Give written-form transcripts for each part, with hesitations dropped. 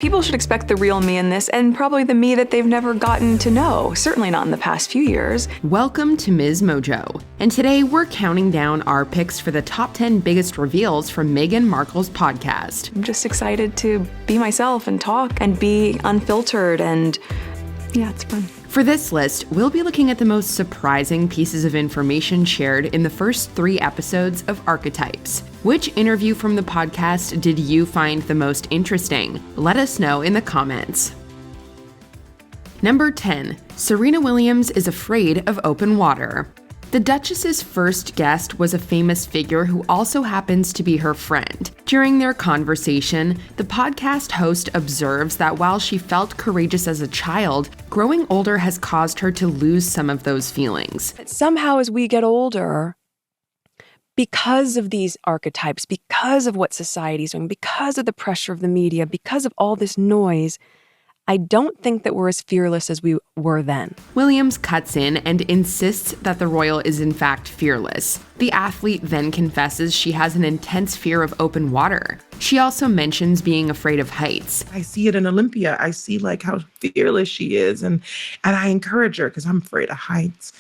People should expect the real me in this, and probably the me that they've never gotten to know, certainly not in the past few years. Welcome to MsMojo, and today we're counting down our picks for the top 10 biggest reveals from Meghan Markle's podcast. I'm just excited to be myself and talk and be unfiltered, and yeah, it's fun. For this list, we'll be looking at the most surprising pieces of information shared in the first 3 episodes of Archetypes. Which interview from the podcast did you find the most interesting? Let us know in the comments. Number 10. Serena Willliams is afraid of open water. The Duchess's first guest was a famous figure who also happens to be her friend. During their conversation, the podcast host observes that while she felt courageous as a child, growing older has caused her to lose some of those feelings. Somehow as we get older, because of these archetypes, because of what society's doing, because of the pressure of the media, because of all this noise, I don't think that we're as fearless as we were then. Willliams cuts in and insists that the royal is in fact fearless. The athlete then confesses she has an intense fear of open water. She also mentions being afraid of heights. I see it in Olympia. I see like how fearless she is, and I encourage her because I'm afraid of heights.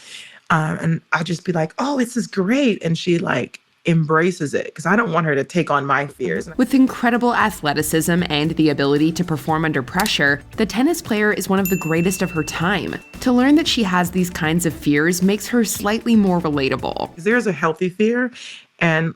And I just be like, oh, this is great. And she like embraces it because I don't want her to take on my fears. With incredible athleticism and the ability to perform under pressure, the tennis player is one of the greatest of her time. To learn that she has these kinds of fears makes her slightly more relatable. There's a healthy fear and,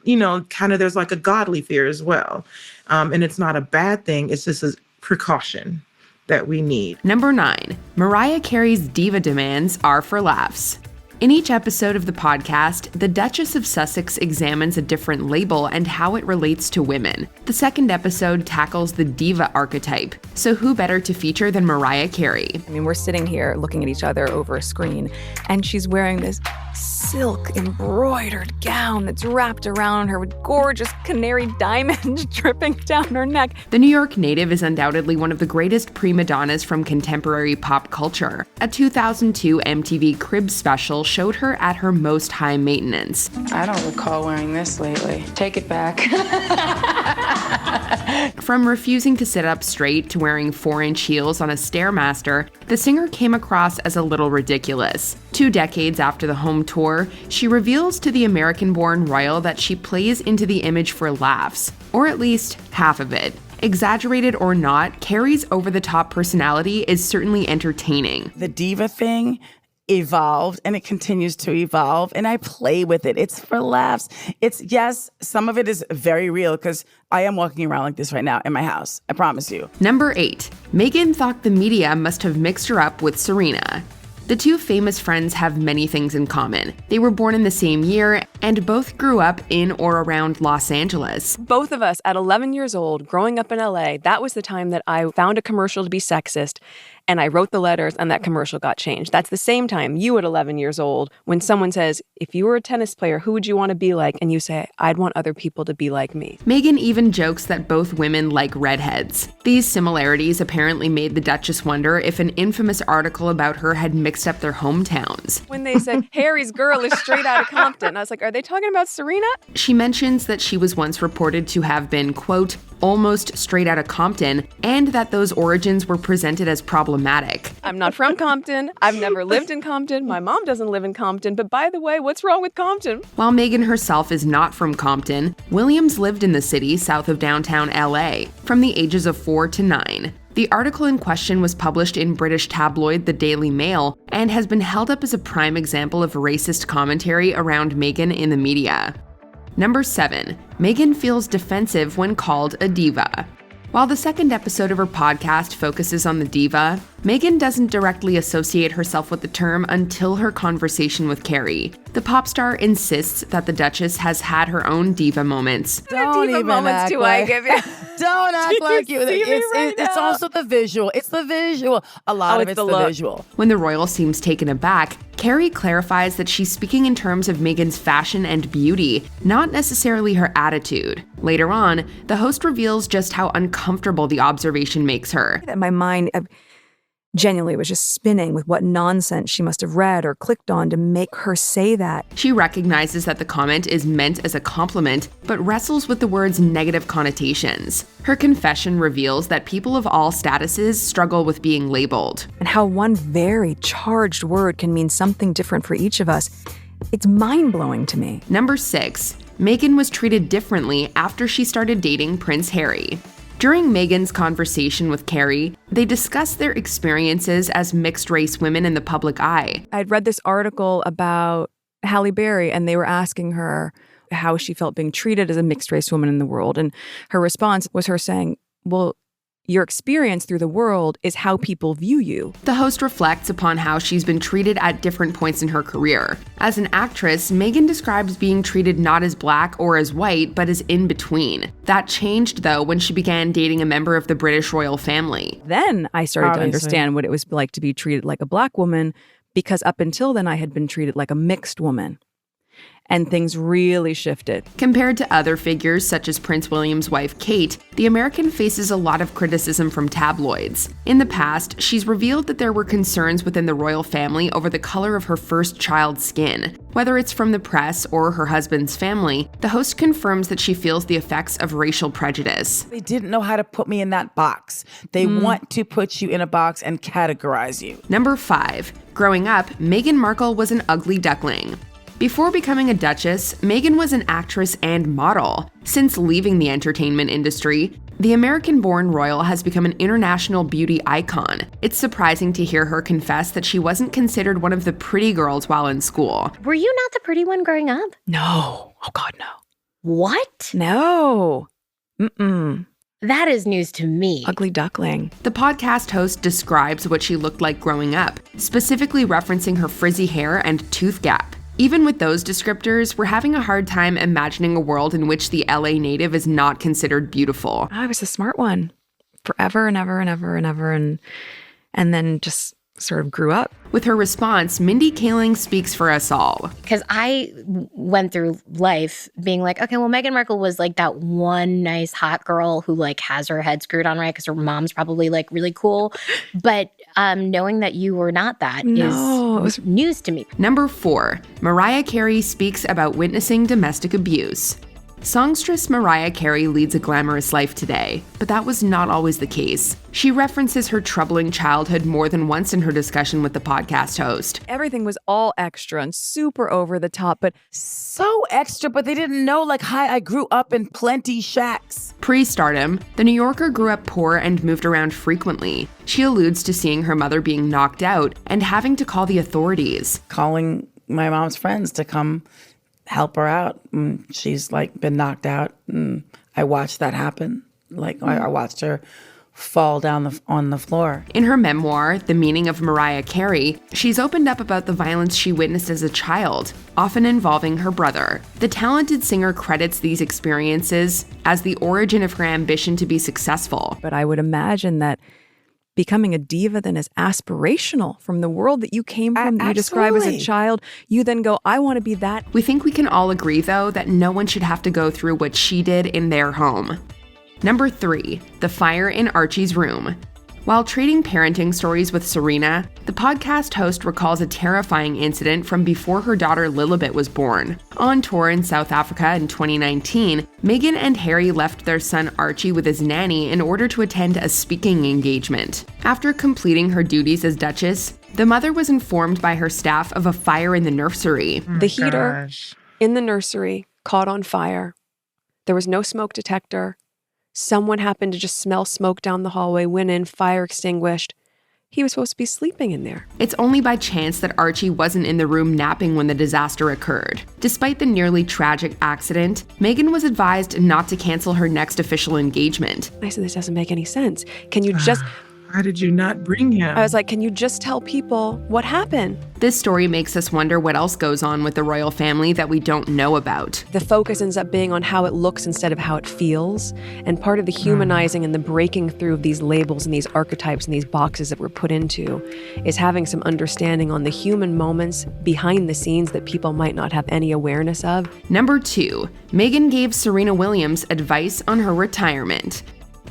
kind of there's like a godly fear as well. And it's not a bad thing. It's just a precaution that we need. Number 9. Mariah Carey's diva demands are for laughs. In each episode of the podcast, the Duchess of Sussex examines a different label and how it relates to women. The second episode tackles the diva archetype, so who better to feature than Mariah Carey? I mean, we're sitting here looking at each other over a screen, and she's wearing this silk embroidered gown that's wrapped around her with gorgeous canary diamonds dripping down her neck. The New York native is undoubtedly one of the greatest prima donnas from contemporary pop culture. A 2002 MTV Cribs special showed her at her most high maintenance. I don't recall wearing this lately. Take it back. From refusing to sit up straight to wearing 4-inch heels on a Stairmaster, the singer came across as a little ridiculous. 2 decades after the home tour, she reveals to the American-born royal that she plays into the image for laughs, or at least half of it. Exaggerated or not, Carey's over-the-top personality is certainly entertaining. The diva thing evolved and it continues to evolve, and I play with it. It's for laughs. Yes, some of it is very real because I am walking around like this right now in my house. I promise you. Number 8. Meghan thought the media must have mixed her up with Serena. The 2 famous friends have many things in common. They were born in the same year and both grew up in or around Los Angeles. Both of us at 11 years old, growing up in LA, that was the time that I found a commercial to be sexist, and I wrote the letters and that commercial got changed. That's the same time you at 11 years old, when someone says, if you were a tennis player, who would you want to be like? And you say, I'd want other people to be like me. Meghan even jokes that both women like redheads. These similarities apparently made the Duchess wonder if an infamous article about her had mixed up their hometowns. When they said, Harry's girl is straight out of Compton, I was like, are they talking about Serena? She mentions that she was once reported to have been, quote, almost straight out of Compton, and that those origins were presented as problematic. I'm not from Compton. I've never lived in Compton. My mom doesn't live in Compton. But by the way, what's wrong with Compton? While Meghan herself is not from Compton, Willliams lived in the city south of downtown LA from the ages of 4 to 9. The article in question was published in British tabloid The Daily Mail and has been held up as a prime example of racist commentary around Meghan in the media. Number 7. Meghan feels defensive when called a diva. While the second episode of her podcast focuses on the diva, Meghan doesn't directly associate herself with the term until her conversation with Carey. The pop star insists that the Duchess has had her own diva moments. Don't diva even moments act do like, I give you? Don't act like you. see me right It's now? also the visual. It's the visual. A lot of it's the look. visual. When the royal seems taken aback, Carey clarifies that she's speaking in terms of Meghan's fashion and beauty, not necessarily her attitude. Later on, the host reveals just how uncomfortable the observation makes her. That my mind, genuinely was just spinning with what nonsense she must have read or clicked on to make her say that. She recognizes that the comment is meant as a compliment, but wrestles with the word's negative connotations. Her confession reveals that people of all statuses struggle with being labeled. And how one very charged word can mean something different for each of us. It's mind-blowing to me. Number 6. Meghan was treated differently after she started dating Prince Harry. During Meghan's conversation with Carrie, they discussed their experiences as mixed-race women in the public eye. I'd read this article about Halle Berry, and they were asking her how she felt being treated as a mixed-race woman in the world. And her response was her saying, well, your experience through the world is how people view you. The host reflects upon how she's been treated at different points in her career. As an actress, Meghan describes being treated not as black or as white, but as in between. That changed, though, when she began dating a member of the British royal family. Then I started Obviously. to understand what it was like to be treated like a black woman, because up until then I had been treated like a mixed woman. And things really shifted. Compared to other figures such as Prince William's wife Kate, the American faces a lot of criticism from tabloids. In the past, she's revealed that there were concerns within the royal family over the color of her first child's skin. Whether it's from the press or her husband's family, the host confirms that she feels the effects of racial prejudice. They didn't know how to put me in that box. They want to put you in a box and categorize you. Number 5. Growing up, Meghan Markle was an ugly duckling. Before becoming a duchess, Meghan was an actress and model. Since leaving the entertainment industry, the American-born royal has become an international beauty icon. It's surprising to hear her confess that she wasn't considered one of the pretty girls while in school. Were you not the pretty one growing up? No. Oh, God, no. What? No. Mm-mm. That is news to me. Ugly duckling. The podcast host describes what she looked like growing up, specifically referencing her frizzy hair and tooth gap. Even with those descriptors, we're having a hard time imagining a world in which the LA native is not considered beautiful. I was the smart one forever and ever and ever and ever, and then just sort of grew up. With her response, Mindy Kaling speaks for us all. Because I went through life being like, okay, well, Meghan Markle was like that one nice hot girl who like has her head screwed on right because her mom's probably like really cool. But knowing that you were not that is news to me. Number 4. Mariah Carey speaks about witnessing domestic abuse. Songstress Mariah Carey leads a glamorous life today, but that was not always the case. She references her troubling childhood more than once in her discussion with the podcast host. Everything was all extra and super over the top, but So extra, but they didn't know, like, hi, I grew up in plenty shacks. Pre-stardom, the New Yorker grew up poor and moved around frequently. She alludes to seeing her mother being knocked out and having to call the authorities. Calling my mom's friends to come help her out. She's like been knocked out. I watched that happen. Like I watched her fall down on the floor. In her memoir, The Meaning of Mariah Carey, she's opened up about the violence she witnessed as a child, often involving her brother. The talented singer credits these experiences as the origin of her ambition to be successful. but I would imagine that becoming a diva then is aspirational from the world that you came from, that you describe as a Absolutely. child. You then go, I want to be that. We think we can all agree, though, that no one should have to go through what she did in their home. Number 3. The fire in Archie's room. While trading parenting stories with Serena, the podcast host recalls a terrifying incident from before her daughter Lilibet was born. On tour in South Africa in 2019, Meghan and Harry left their son Archie with his nanny in order to attend a speaking engagement. After completing her duties as Duchess, the mother was informed by her staff of a fire in the nursery. The heater Gosh. in the nursery caught on fire. There was no smoke detector. Someone happened to just smell smoke down the hallway, went in, fire extinguished. He was supposed to be sleeping in there. It's only by chance that Archie wasn't in the room napping when the disaster occurred. Despite the nearly tragic accident, Meghan was advised not to cancel her next official engagement. I said, this doesn't make any sense. Can you just, Why did you not bring him? I was like, can you just tell people what happened? This story makes us wonder what else goes on with the royal family that we don't know about. The focus ends up being on how it looks instead of how it feels. And part of the humanizing and the breaking through of these labels and these archetypes and these boxes that we're put into is having some understanding on the human moments behind the scenes that people might not have any awareness of. Number 2, Meghan gave Serena Williams advice on her retirement.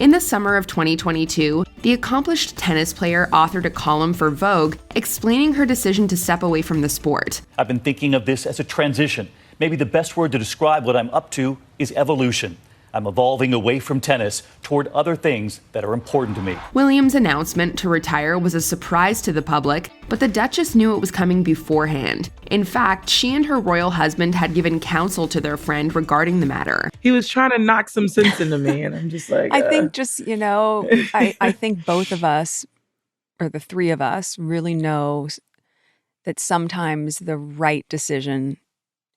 In the summer of 2022, the accomplished tennis player authored a column for Vogue explaining her decision to step away from the sport. I've been thinking of this as a transition. Maybe the best word to describe what I'm up to is evolution. I'm evolving away from tennis toward other things that are important to me. Williams' announcement to retire was a surprise to the public, but the Duchess knew it was coming beforehand. In fact, she and her royal husband had given counsel to their friend regarding the matter. He was trying to knock some sense into me, and I'm just like, I think I think both of us, or the three of us, really know that sometimes the right decision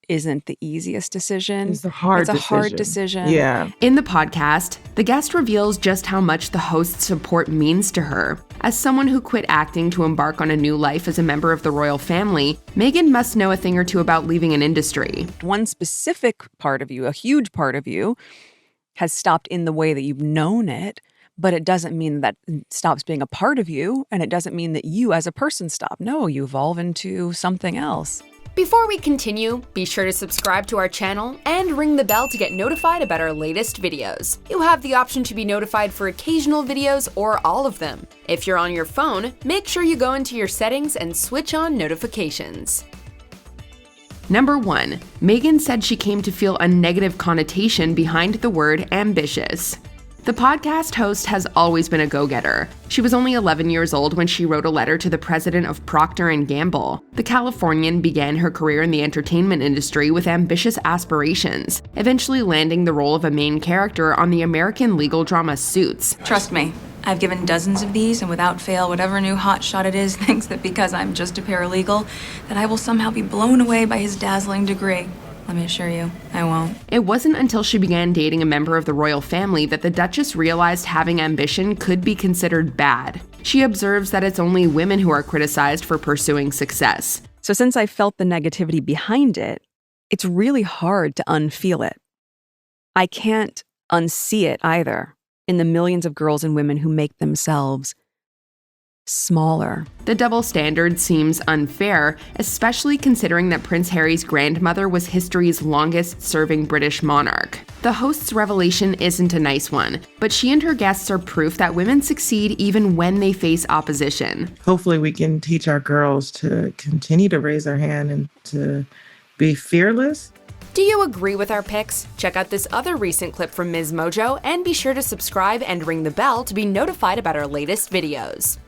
isn't the easiest decision. It's a hard decision. Yeah. In the podcast, the guest reveals just how much the host's support means to her. As someone who quit acting to embark on a new life as a member of the royal family, Meghan must know a thing or two about leaving an industry. One specific part of you, a huge part of you, has stopped in the way that you've known it, but it doesn't mean that it stops being a part of you, and it doesn't mean that you as a person stop. No, you evolve into something else. Before we continue, be sure to subscribe to our channel and ring the bell to get notified about our latest videos. You have the option to be notified for occasional videos or all of them. If you're on your phone, make sure you go into your settings and switch on notifications. Number 1. Meghan said she came to feel a negative connotation behind the word ambitious. The podcast host has always been a go-getter. She was only 11 years old when she wrote a letter to the president of Procter & Gamble. The Californian began her career in the entertainment industry with ambitious aspirations, eventually landing the role of a main character on the American legal drama Suits. Trust me, I've given dozens of these, and without fail, whatever new hotshot it is thinks that because I'm just a paralegal, that I will somehow be blown away by his dazzling degree. Let me assure you, I won't. It wasn't until she began dating a member of the royal family that the Duchess realized having ambition could be considered bad. She observes that it's only women who are criticized for pursuing success. So since I felt the negativity behind it, it's really hard to unfeel it. I can't unsee it either in the millions of girls and women who make themselves smaller. The double standard seems unfair, especially considering that Prince Harry's grandmother was history's longest-serving British monarch. The host's revelation isn't a nice one, but she and her guests are proof that women succeed even when they face opposition. Hopefully we can teach our girls to continue to raise their hand and to be fearless. Do you agree with our picks? Check out this other recent clip from MsMojo and be sure to subscribe and ring the bell to be notified about our latest videos.